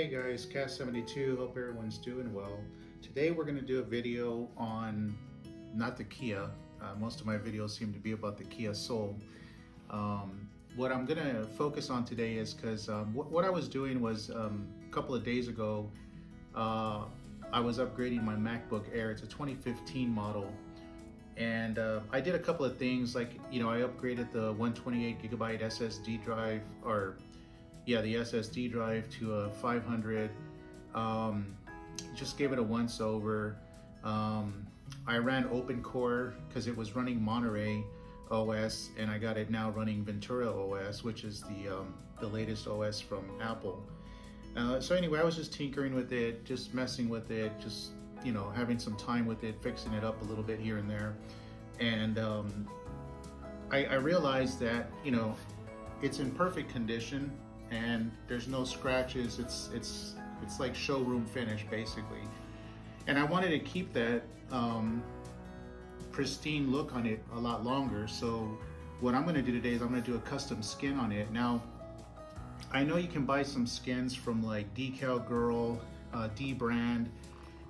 Hey guys, Cat72, hope everyone's doing well. Today we're going to do a video on, not the Kia, most of my videos seem to be about the Kia Soul. What I'm going to focus on today is because what I was doing was a couple of days ago, I was upgrading my MacBook Air. It's a 2015 model. And I did a couple of things like, I upgraded the 128 gigabyte SSD drive, the SSD drive to a 500. Just gave it a once over. I ran OpenCore because it was running Monterey OS, and I got it now running Ventura OS, which is the latest OS from Apple. So anyway, I was just tinkering with it, just messing with it, just having some time with it, fixing it up a little bit here and there. And I realized that it's in perfect condition and there's no scratches. It's like showroom finish basically, and I wanted to keep that pristine look on it a lot longer. So what I'm going to do today is I'm going to do a custom skin on it. Now I know you can buy some skins from like Decal Girl, D Brand,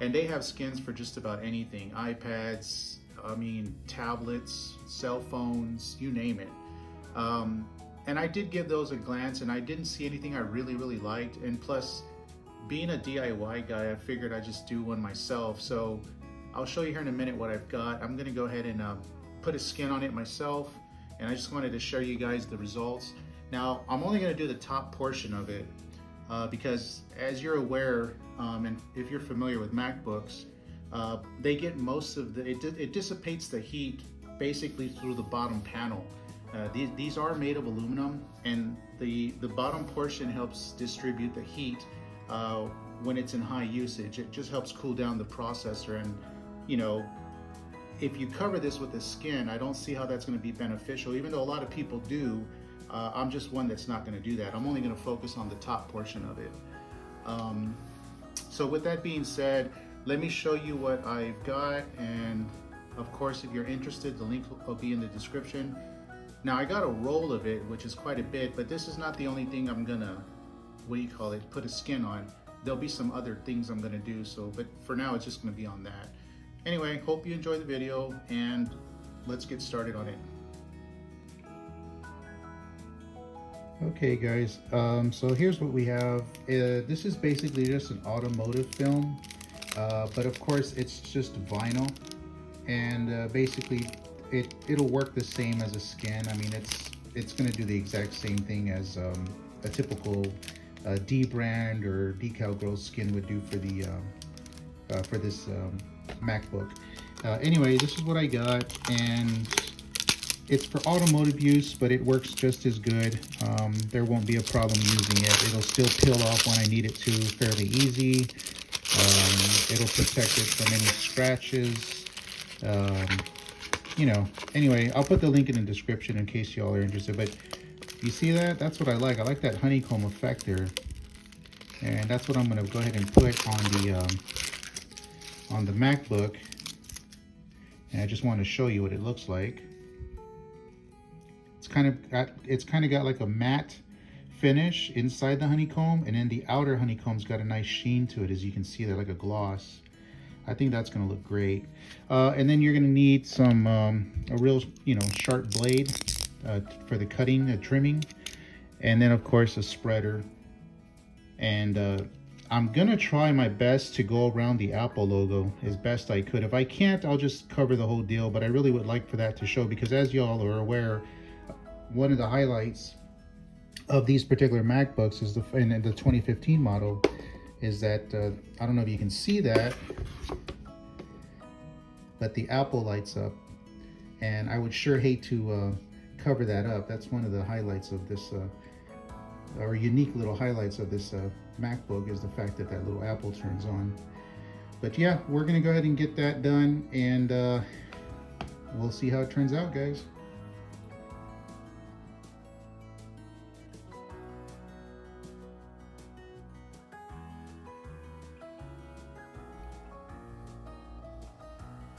and they have skins for just about anything: iPads, tablets, cell phones, you name it. And I did give those a glance, and I didn't see anything I really liked. And plus, being a DIY guy, I figured I'd just do one myself. So I'll show you here in a minute what I've got. I'm gonna go ahead and put a skin on it myself, and I just wanted to show you guys the results. Now, I'm only gonna do the top portion of it because, as you're aware, and if you're familiar with MacBooks, they get most of it dissipates the heat basically through the bottom panel. These are made of aluminum, and the bottom portion helps distribute the heat when it's in high usage. It just helps cool down the processor, and if you cover this with a skin, I don't see how that's going to be beneficial, even though a lot of people do. I'm just one that's not going to do that. I'm only going to focus on the top portion of it. So with that being said, let me show you what I've got, and of course, if you're interested, the link will be in the description. Now I got a roll of it, which is quite a bit, but this is not the only thing I'm gonna, put a skin on. There'll be some other things I'm gonna do, but for now it's just gonna be on that. Anyway, hope you enjoy the video, and let's get started on it. Okay guys, so here's what we have. This is basically just an automotive film, but of course it's just vinyl, and basically it'll work the same as a skin. It's going to do the exact same thing as a typical D Brand or Decal Girl skin would do for this MacBook. Anyway, this is what I got, and it's for automotive use, but it works just as good. There won't be a problem using it. It'll still peel off when I need it to fairly easy. It'll protect it from any scratches. Anyway, I'll put the link in the description in case y'all are interested. But you see that? That's what I like. I like that honeycomb effect there. And that's what I'm going to go ahead and put on the MacBook. And I just want to show you what it looks like. It's kind of got like a matte finish inside the honeycomb, and then the outer honeycomb's got a nice sheen to it, as you can see there, like a gloss. I think that's going to look great. And then you're going to need some a real sharp blade for the cutting, the trimming, and then of course a spreader. And I'm going to try my best to go around the Apple logo as best I could. If I can't, I'll just cover the whole deal, but I really would like for that to show, because as y'all are aware, one of the highlights of these particular MacBooks is the 2015 model is that I don't know if you can see that, but the Apple lights up, and I would sure hate to cover that up. That's one of the highlights of this, or unique little highlights of this MacBook, is the fact that that little Apple turns on. But yeah, we're gonna go ahead and get that done, and we'll see how it turns out, guys.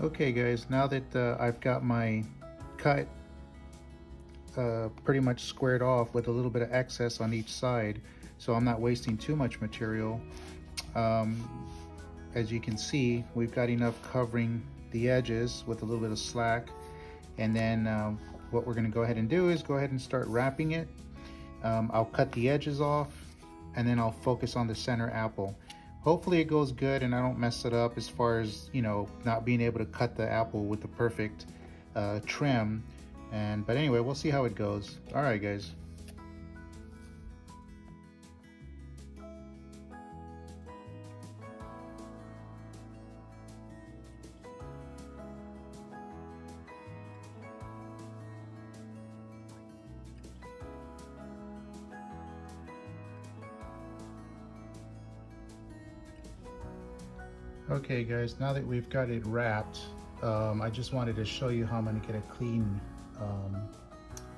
Okay guys, now that I've got my cut pretty much squared off with a little bit of excess on each side, so I'm not wasting too much material. As you can see, we've got enough covering the edges with a little bit of slack. And then what we're going to go ahead and do is go ahead and start wrapping it. I'll cut the edges off, and then I'll focus on the center apple. Hopefully it goes good and I don't mess it up as far as, you know, not being able to cut the apple with the perfect trim. But anyway, we'll see how it goes. All right, guys. Okay guys, now that we've got it wrapped, I just wanted to show you how I'm going to get a clean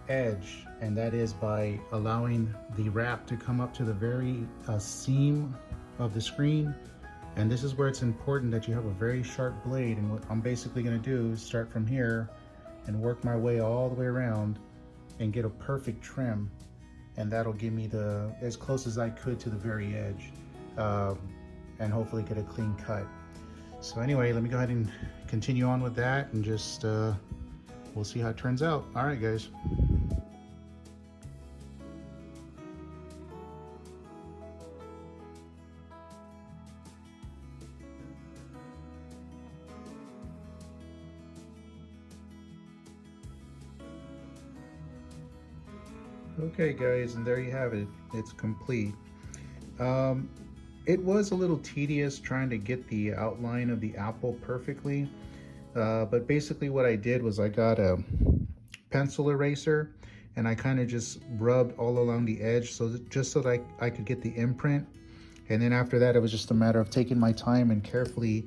edge, and that is by allowing the wrap to come up to the very seam of the screen. And this is where it's important that you have a very sharp blade, and what I'm basically going to do is start from here and work my way all the way around and get a perfect trim, and that'll give me as close as I could to the very edge, and hopefully get a clean cut. So anyway, let me go ahead and continue on with that, and just we'll see how it turns out. All right, guys. Okay guys, and there you have it. It's complete. It was a little tedious trying to get the outline of the apple perfectly, but basically what I did was I got a pencil eraser and I kind of just rubbed all along the edge, just so that I could get the imprint. And then after that, it was just a matter of taking my time and carefully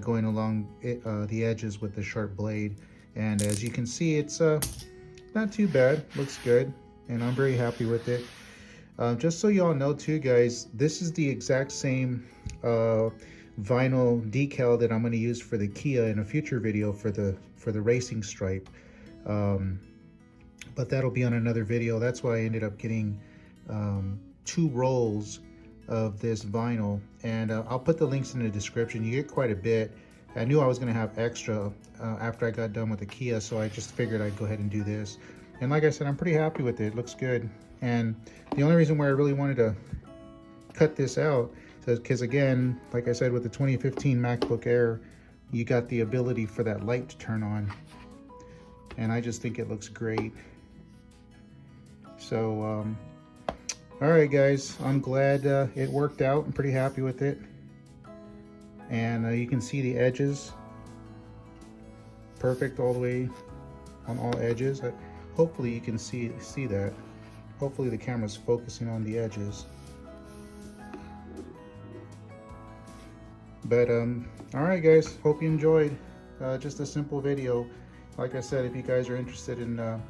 going along the edges with the sharp blade. And as you can see, it's not too bad, looks good, and I'm very happy with it. Just so y'all know too, guys, this is the exact same vinyl decal that I'm going to use for the Kia in a future video for the racing stripe. But that'll be on another video. That's why I ended up getting 2 rolls of this vinyl, and I'll put the links in the description. You get quite a bit. I knew I was going to have extra after I got done with the Kia, so I just figured I'd go ahead and do this. And like I said, I'm pretty happy with it. It looks good. And the only reason why I really wanted to cut this out is because, again, like I said, with the 2015 MacBook Air, you got the ability for that light to turn on. And I just think it looks great. So, all right, guys, I'm glad it worked out. I'm pretty happy with it. And you can see the edges. Perfect all the way on all edges. Hopefully you can see that. Hopefully the camera's focusing on the edges. But all right guys, hope you enjoyed. Just a simple video. Like I said, if you guys are interested in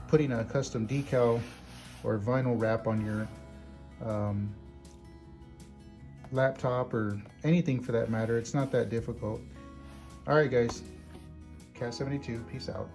putting a custom decal or vinyl wrap on your laptop or anything for that matter, it's not that difficult. All right guys, Cat 72, peace out.